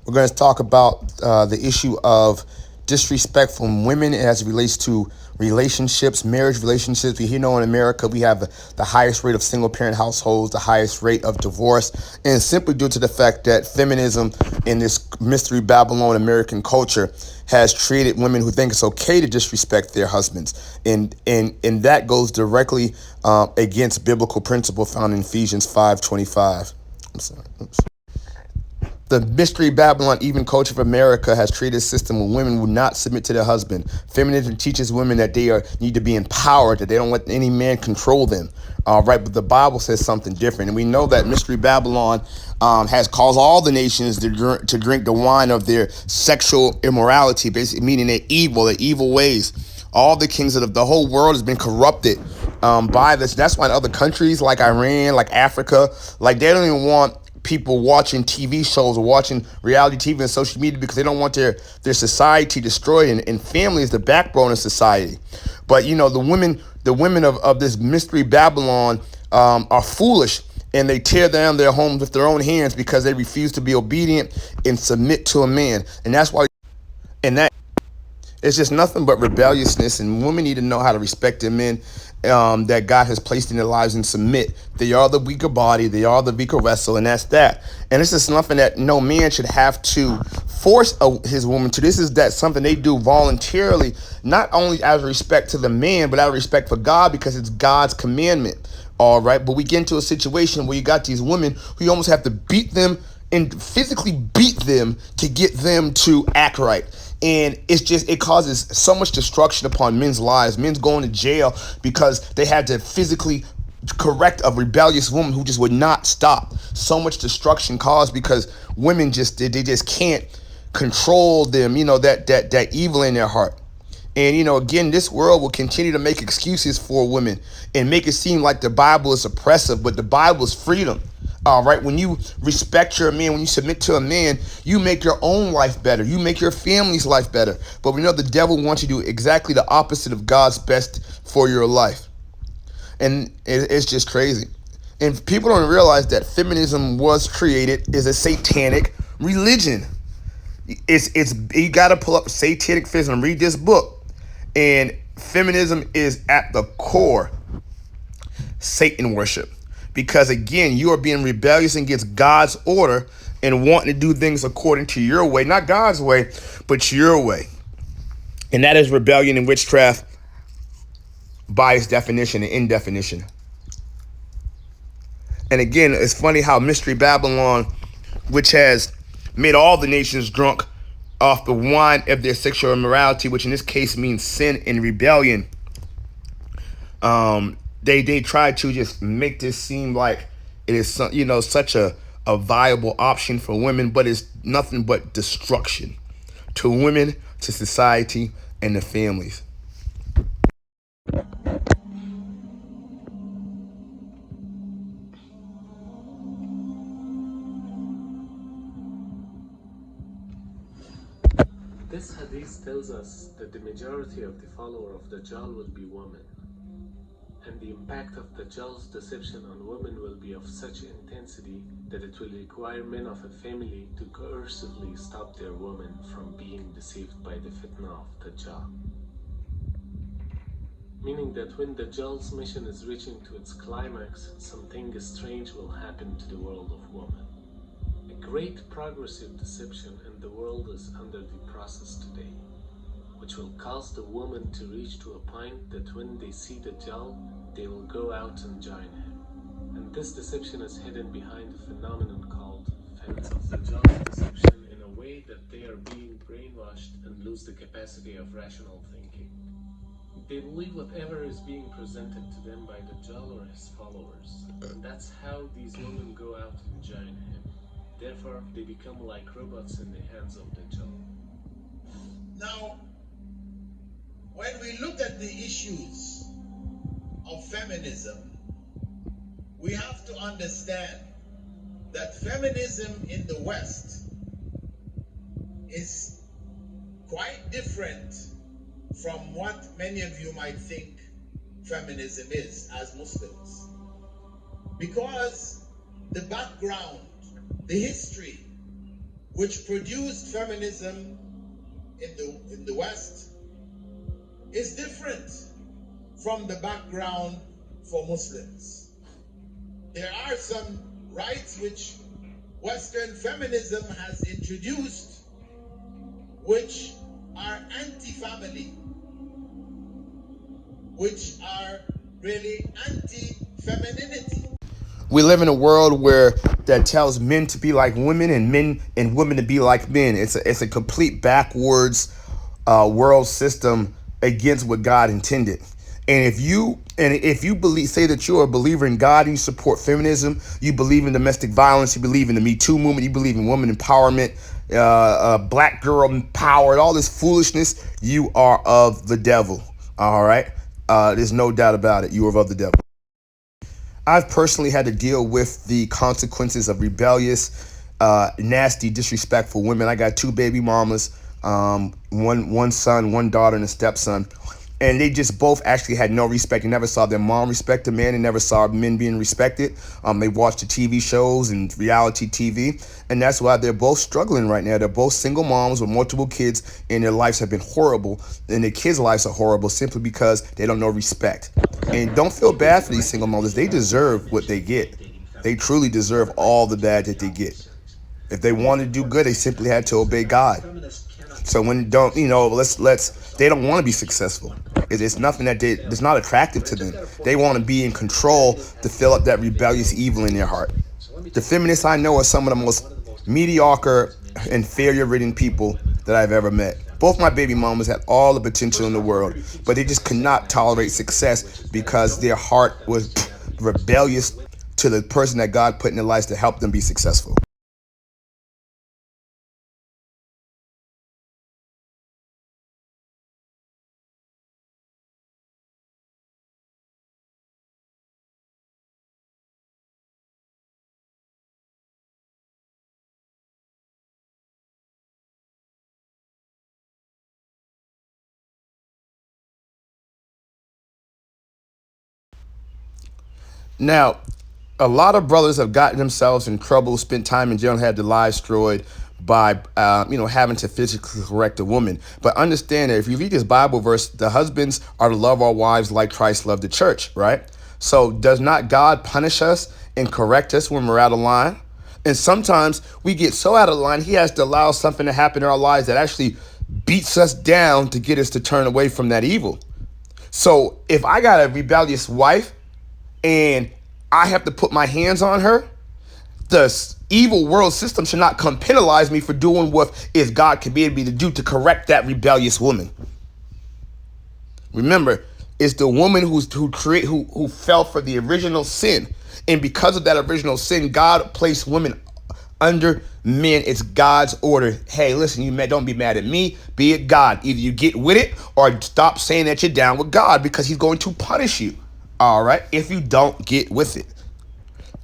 We're going to talk about the issue of disrespect from women as it relates to relationships, marriage relationships. We know in America we have the highest rate of single parent households, the highest rate of divorce, and simply due to the fact that feminism in this mystery Babylon American culture has treated women who think it's okay to disrespect their husbands, and that goes directly against biblical principle found in Ephesians 5:25. I'm sorry. Oops. The mystery Babylon, even culture of America, has created a system where women will not submit to their husband. Feminism teaches women that they need to be empowered, that they don't let any man control them. Right, but the Bible says something different, and we know that mystery Babylon has caused all the nations to drink the wine of their sexual immorality, basically meaning their evil ways. All the kings of the whole world has been corrupted by this. That's why in other countries like Iran, like Africa, like they don't even want people watching TV shows or watching reality TV and social media because they don't want their society destroyed, and family is the backbone of society. But you know, the women of this mystery Babylon are foolish, and they tear down their homes with their own hands because they refuse to be obedient and submit to a man. And that's why, and that it's just nothing but rebelliousness, and women need to know how to respect their men that God has placed in their lives and submit. They are the weaker body, they are the weaker vessel, and that's that. And this is something that no man should have to force his woman to. This is that something they do voluntarily, not only out of respect to the man, but out of respect for God, because it's God's commandment. All right, but we get into a situation where you got these women who you almost have to beat them and physically beat them to get them to act right. And it causes so much destruction upon men's lives. Men's going to jail because they had to physically correct a rebellious woman who just would not stop. So much destruction caused because women they just can't control them, that evil in their heart. And, again, this world will continue to make excuses for women and make it seem like the Bible is oppressive, but the Bible is freedom. All right. When you respect your man, when you submit to a man, you make your own life better. You make your family's life better. But we know the devil wants you to do exactly the opposite of God's best for your life. And it's just crazy. And people don't realize that feminism was created as a satanic religion. It's you got to pull up satanic feminism, read this book. And feminism is at the core Satan worship. Because again, you are being rebellious against God's order and wanting to do things according to your way, not God's way, but your way. And that is rebellion and witchcraft by its definition and in definition. And again, it's funny how Mystery Babylon, which has made all the nations drunk off the wine of their sexual immorality, which in this case means sin and rebellion, they try to just make this seem like it is such a viable option for women, but it's nothing but destruction to women, to society, and the families. This hadith tells us that the majority of the follower of Dajjal will be women, and the impact of Dajjal's deception on women will be of such intensity that it will require men of a family to coercively stop their women from being deceived by the fitna of Dajjal. Meaning that when Dajjal's mission is reaching to its climax, something strange will happen to the world of women. A great progressive deception in the world is under the process today, which will cause the woman to reach to a point that when they see Dajjal, they will go out and join him. And this deception is hidden behind a phenomenon called feminism. Dajjal's deception in a way that they are being brainwashed and lose the capacity of rational thinking. They believe whatever is being presented to them by Dajjal or his followers, and that's how these women go out and join him. Therefore, they become like robots in the hands of Dajjal. Now, when we look at the issues of feminism, we have to understand that feminism in the West is quite different from what many of you might think feminism is as Muslims. Because the background, the history which produced feminism in the West is different from the background for Muslims. There are some rights which Western feminism has introduced which are anti-family, which are really anti-femininity. We live in a world where that tells men to be like women and men and women to be like men. It's a complete backwards world system against what God intended. And if you believe, say that you're a believer in God and you support feminism, you believe in domestic violence, you believe in the Me Too movement, you believe in woman empowerment, black girl power, all this foolishness, you are of the devil. All right, there's no doubt about it. You are of the devil. I've personally had to deal with the consequences of rebellious, nasty, disrespectful women. I got 2 baby mamas, one son, one daughter, and a stepson. And they just both actually had no respect. They never saw their mom respect a man. They never saw men being respected. They watched the TV shows and reality TV. And that's why they're both struggling right now. They're both single moms with multiple kids, and their lives have been horrible. And their kids' lives are horrible simply because they don't know respect. And don't feel bad for these single mothers. They deserve what they get. They truly deserve all the bad that they get. If they want to do good, they simply had to obey God. So when don't they don't want to be successful. It's nothing that's not attractive to them. They want to be in control to fill up that rebellious evil in their heart. The feminists I know are some of the most mediocre and failure-ridden people that I've ever met. Both my baby mamas had all the potential in the world, but they just could not tolerate success because their heart was rebellious to the person that God put in their lives to help them be successful. Now, a lot of brothers have gotten themselves in trouble, spent time in jail, and had their lives destroyed by, having to physically correct a woman. But understand that if you read this Bible verse, the husbands are to love our wives like Christ loved the church, right? So does not God punish us and correct us when we're out of line? And sometimes we get so out of line, he has to allow something to happen in our lives that actually beats us down to get us to turn away from that evil. So if I got a rebellious wife and I have to put my hands on her, the evil world system should not come penalize me for doing what is God commanded me to do to correct that rebellious woman. Remember, it's the woman who fell for the original sin. And because of that original sin, God placed women under men. It's God's order. Hey, listen, don't be mad at me. Be it God. Either you get with it or stop saying that you're down with God, because he's going to punish you. All right, if you don't get with it.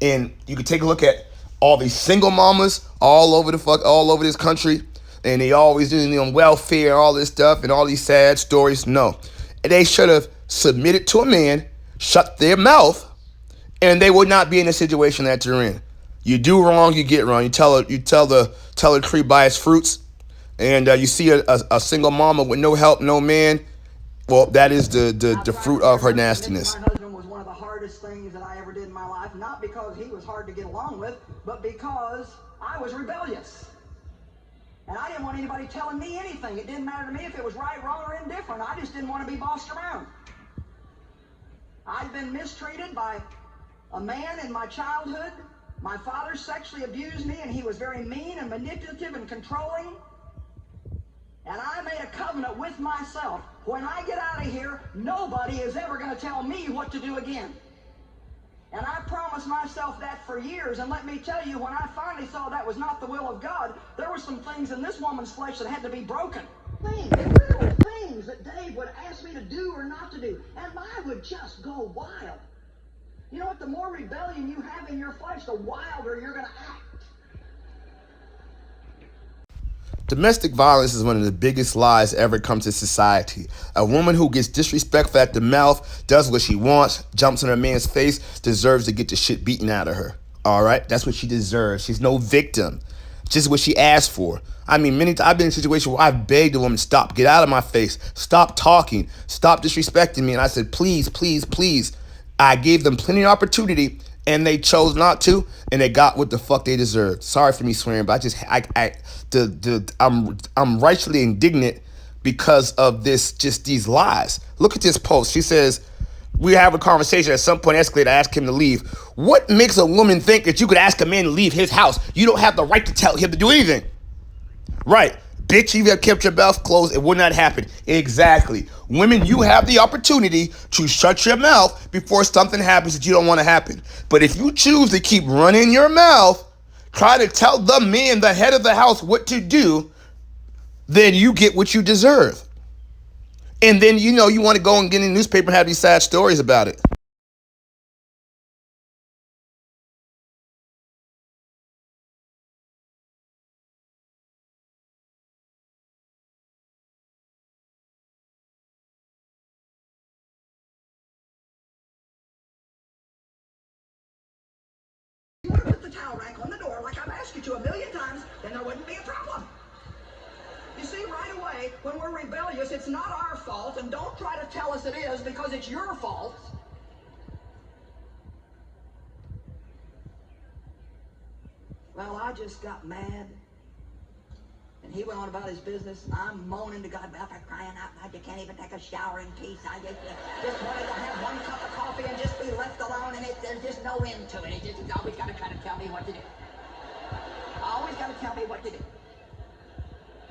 And you can take a look at all these single mamas all over this country, and they always doing on welfare and all this stuff and all these sad stories. No, they should have submitted to a man, shut their mouth, and they would not be in the situation that you're in. You do wrong, you get wrong. You tell a tree by its fruits, and you see a single mama with no help, no man. Well, that is the fruit of her nastiness. My husband was one of the hardest things that I ever did in my life, not because he was hard to get along with, but because I was rebellious. And I didn't want anybody telling me anything. It didn't matter to me if it was right, wrong, or indifferent. I just didn't want to be bossed around. I'd been mistreated by a man in my childhood. My father sexually abused me, and he was very mean and manipulative and controlling. And I made a covenant with myself. When I get out of here, nobody is ever going to tell me what to do again. And I promised myself that for years. And let me tell you, when I finally saw that was not the will of God, there were some things in this woman's flesh that had to be broken. Little things that Dave would ask me to do or not to do. And I would just go wild. You know what? The more rebellion you have in your flesh, the wilder you're going to act. Domestic violence is one of the biggest lies ever come to society. A woman who gets disrespectful at the mouth, does what she wants, jumps in a man's face, deserves to get the shit beaten out of her. All right? That's what she deserves. She's no victim. just what she asked for. I mean, I've been in a situation where I've begged a woman, stop, get out of my face, stop talking, stop disrespecting me. And I said, please, please, please. I gave them plenty of opportunity, and they chose not to, and they got what the fuck they deserved. Sorry for me swearing, but I'm righteously indignant because of these lies. Look at this post. She says, we have a conversation, at some point escalated, I asked him to leave. What makes a woman think that you could ask a man to leave his house? You don't have the right to tell him to do anything. Right. Bitch, if you had kept your mouth closed, it would not happen. Exactly. Women, you have the opportunity to shut your mouth before something happens that you don't want to happen. But if you choose to keep running your mouth, try to tell the man, the head of the house, what to do, then you get what you deserve. And then, you want to go and get in the newspaper and have these sad stories about it. You would have put the towel rack on the door like I've asked you to a million times, then there wouldn't be a problem. You see, right away, when we're rebellious, it's not our fault, and don't try to tell us it is because it's your fault. Well, I just got mad, and he went on about his business. I'm moaning to God about crying out loud. You can't even take a shower in peace. I just wanted to have one cup of coffee and just be left alone, and there's just no end to it. He's always got to try to tell me what to do. Always got to tell me what to do.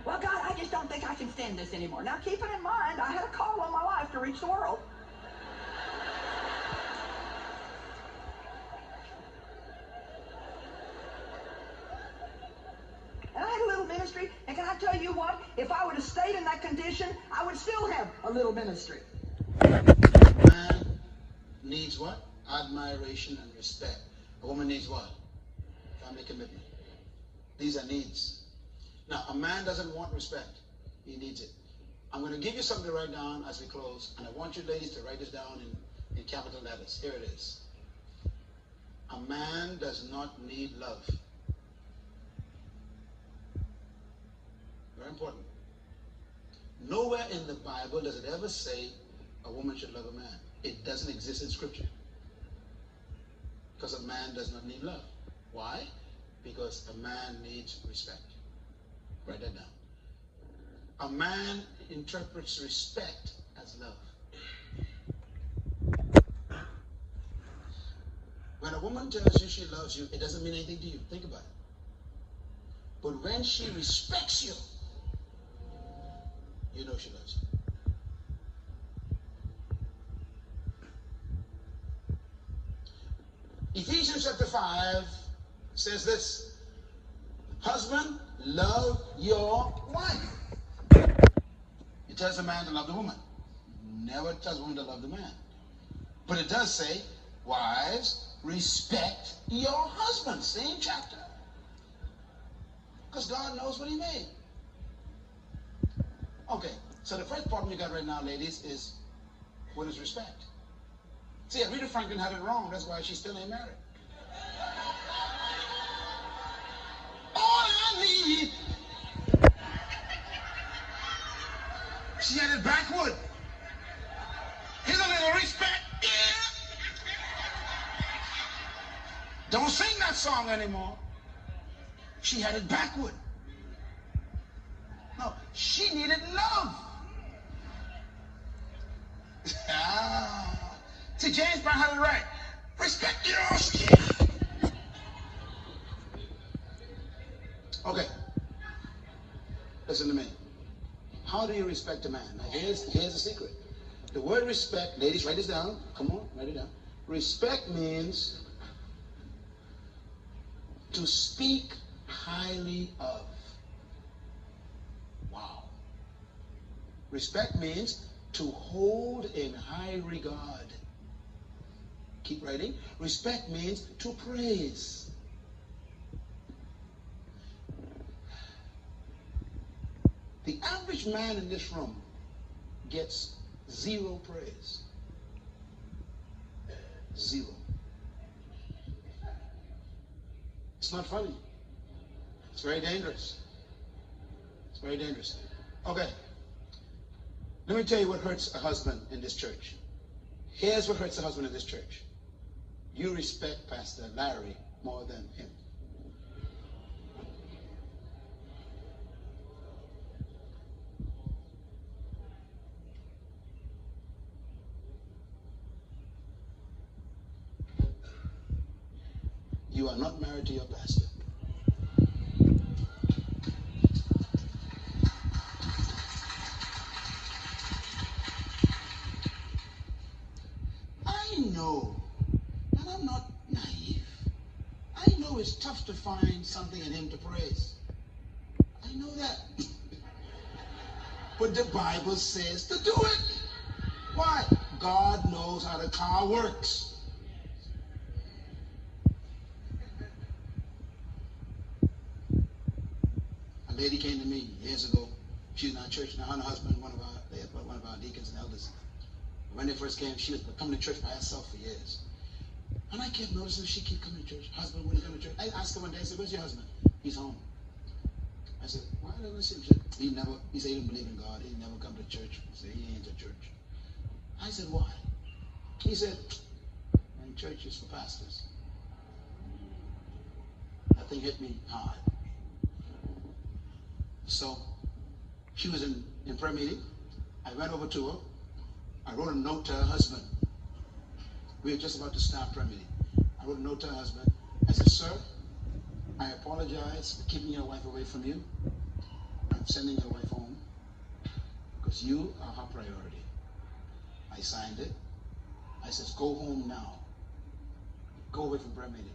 Well, God, I just don't think I can stand this anymore. Now, keep it in mind, I had a call on my life to reach the world. And I had a little ministry, and can I tell you what? If I would have stayed in that condition, I would still have a little ministry. Man needs what? Admiration and respect. A woman needs what? Family commitment. These are needs. Now, a man doesn't want respect. He needs it. I'm going to give you something to write down as we close, and I want you ladies to write this down in capital letters. Here it is. A man does not need love. Very important. Nowhere in the Bible does it ever say a woman should love a man. It doesn't exist in Scripture. Because a man does not need love. Why? Because a man needs respect. Write that down. A man interprets respect as love. When a woman tells you she loves you, it doesn't mean anything to you. Think about it. But when she respects you, you know she loves you. Ephesians chapter 5 says this: husband, love your wife. It tells a man to love the woman. Never tells a woman to love the man. But it does say, wives, respect your husband. Same chapter. Because God knows what he made. Okay, so the first problem you got right now, ladies, is what is respect? See, Rita Franklin had it wrong. That's why she still ain't married. All I need. She had it backward. Here's a little respect. Yeah. Don't sing that song anymore. She had it backward. No, she needed love. See, James Brown had it right. Respect your skin. Okay. Listen to me. How do you respect a man? Now, here's the secret. The word respect, ladies, write this down. Come on, write it down. Respect means to speak highly of. Wow. Respect means to hold in high regard. Keep writing. Respect means to praise. The average man in this room gets zero praise. Zero. It's not funny. It's very dangerous. It's very dangerous. Okay. Let me tell you what hurts a husband in this church. Here's what hurts a husband in this church. You respect Pastor Larry more than him. You are not married to your pastor. I know, and I'm not naive. I know it's tough to find something in him to praise. I know that. But the Bible says to do it. Why? God knows how the car works. A lady came to me years ago. She's in our church now. Her and her husband, one of our deacons and elders. When they first came, she was coming to church by herself for years. And I kept noticing she kept coming to church. Husband wouldn't come to church. I asked her one day, I said, where's your husband? He's home. I said, why don't I see him? He said he didn't believe in God. He never come to church. He said he ain't to church. I said, why? He said, man, church is for pastors. That thing hit me hard. So she was in prayer meeting. I went over to her. I wrote a note to her husband. We were just about to start prayer meeting. I wrote a note to her husband. I said, sir, I apologize for keeping your wife away from you. I'm sending your wife home because you are her priority. I signed it. I said, go home now. Go away from prayer meeting.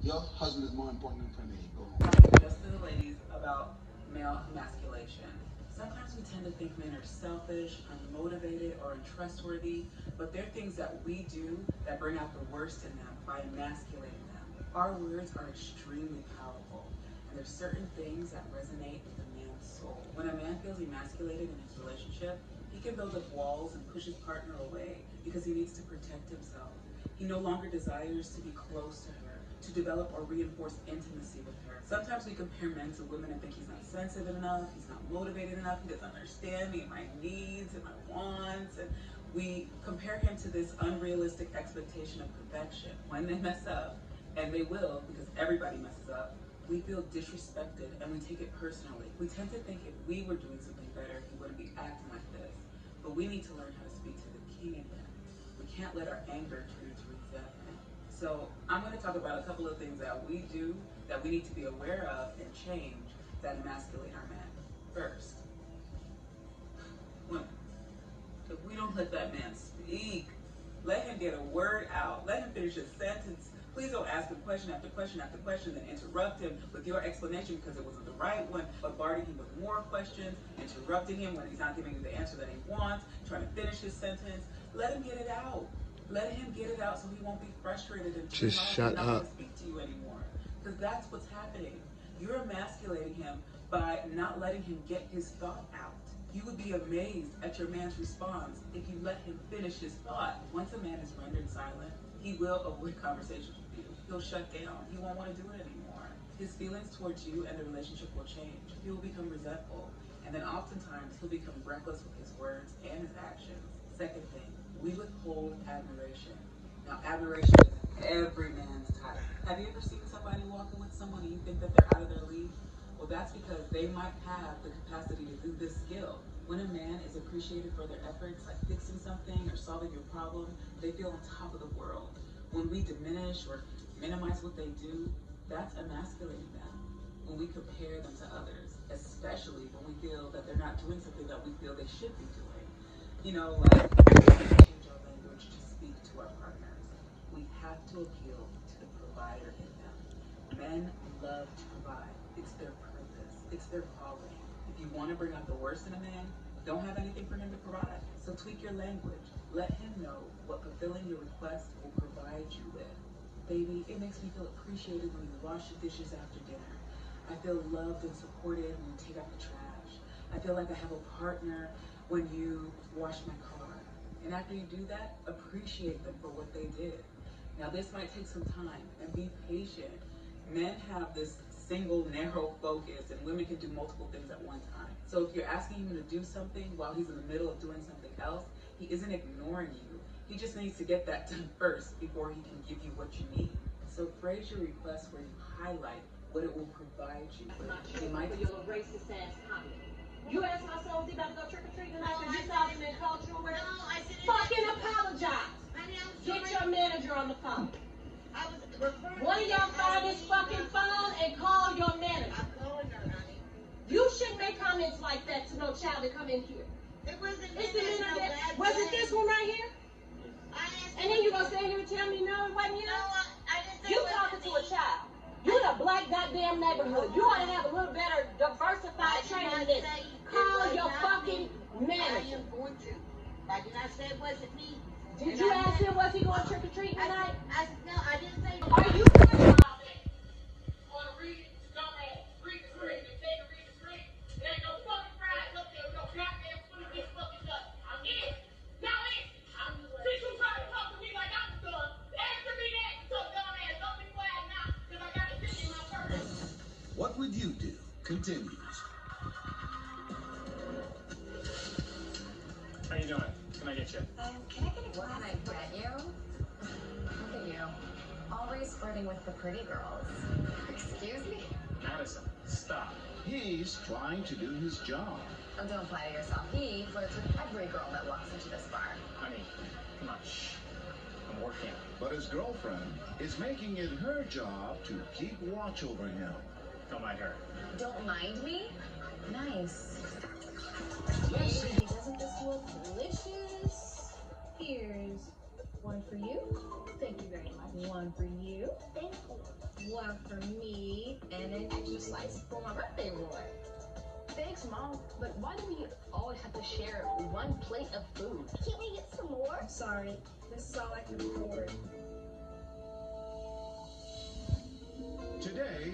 Your husband is more important than prayer meeting. Go home. Just to the ladies about male emasculation. Sometimes we tend to think men are selfish, unmotivated, or untrustworthy, but they're things that we do that bring out the worst in them by emasculating them. Our words are extremely powerful, and there's certain things that resonate with a man's soul. When a man feels emasculated in his relationship, he can build up walls and push his partner away because he needs to protect himself. He no longer desires to be close to her, to develop or reinforce intimacy with her. Sometimes we compare men to women and think he's not sensitive enough, he's not motivated enough, he doesn't understand me and my needs and my wants, and we compare him to this unrealistic expectation of perfection. When they mess up, and they will because everybody messes up, we feel disrespected and we take it personally. We tend to think if we were doing something better, he wouldn't be acting like this. But we need to learn how to speak to the king in him. We can't let our anger turn into resentment. So I'm going to talk about a couple of things that we do that we need to be aware of and change that emasculate our men. First, women, if we don't let that man speak, let him get a word out, let him finish his sentence. Please don't ask him question after question after question, then interrupt him with your explanation because it wasn't the right one, bombarding him with more questions, interrupting him when he's not giving you the answer that he wants, trying to finish his sentence. Let him get it out. Let him get it out so he won't be frustrated and Just shut not up. want to speak to you anymore. Because that's what's happening. You're emasculating him by not letting him get his thought out. You would be amazed at your man's response if you let him finish his thought. Once a man is rendered silent, he will avoid conversations with you. He'll shut down. He won't want to do it anymore. His feelings towards you and the relationship will change. He will become resentful. And then oftentimes he'll become reckless with his words and his actions. Second thing, we withhold admiration. Now, admiration is every man's type. Have you ever seen somebody walking with someone and you think that they're out of their league? Well, that's because they might have the capacity to do this skill. When a man is appreciated for their efforts, like fixing something or solving your problem, they feel on top of the world. When we diminish or minimize what they do, that's emasculating them. When we compare them to others, especially when we feel that they're not doing something that we feel they should be doing. You know, like, we change our language to speak to our partners. We have to appeal to the provider in them. Men love to provide. It's their purpose. It's their calling. If you want to bring out the worst in a man, don't have anything for him to provide. So tweak your language. Let him know what fulfilling your request will provide you with. Baby, it makes me feel appreciated when you wash the dishes after dinner. I feel loved and supported when you take out the trash. I feel like I have a partner when you wash my car. And after you do that, appreciate them for what they did. Now this might take some time, and be patient. Men have this single narrow focus, and women can do multiple things at one time. So if you're asking him to do something while he's in the middle of doing something else, he isn't ignoring you. He just needs to get that done first before he can give you what you need. So phrase your request where you highlight what it will provide you. It might be your little racist ass comment. You asked my son, was he about to go trick or treat tonight because you saw him in cultural wear? No, I said fucking apologize. Get your manager on the phone. I was referring. One of y'all find this fucking phone and call your manager. I'm calling her, honey. You shouldn't make comments like that to no child that come in here. It wasn't. It's the internet. Was it this one right here? And then you gonna stand here and tell me no, it wasn't you? No, I didn't say. You talking to a child. You in a black goddamn neighborhood. You ought to have a little better diversified training than this. Call your fucking manager. I am going to. I did not say it wasn't me. Did you ask him, was he going trick or treat tonight? No, I didn't say. Are you talking about it? On a read, dumbass. Read the script. If they can read the script, there ain't no fucking fries up there. No goddamn food of this fucking stuff. I'm in. Y'all in. Since you trying to talk to me like I'm the son, answer me that. So dumbass, don't be quiet now, because I got to sit in my purpose. What would you do? Continues. How you doing? Can I get you? Can I get a glass? What can I get you? Look at you. Always flirting with the pretty girls. Excuse me? Madison, stop. He's trying to do his job. Oh, don't flatter yourself. He flirts with every girl that walks into this bar. Honey, come on, shh. I'm working. But his girlfriend is making it her job to keep watch over him. Don't mind her. Don't mind me? Nice. Yes, doesn't this look delicious? Here's one for you. Thank you very much. One for you. Thank you. One for me. And an extra slice for my birthday boy. Thanks, Mom, but why do we always have to share one plate of food? Can't we get some more? I'm sorry. This is all I can afford. Today,